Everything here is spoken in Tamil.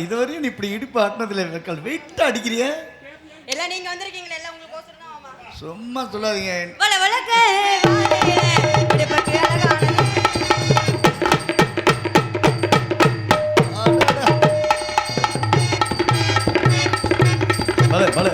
இதுவரையும் நீ இப்படி இடுப்பு ஆட்டினதுல வெக்கல் வெயிட்டா அடிக்கிறிய. எல்லாம் நீங்க வந்திருக்கீங்களே, எல்லாம் உங்களுக்கு கோசரம் தான். ஆமா, சும்மா சொல்லாதீங்க. வல வலக்க இடுப்புக்கு அழகானது. பல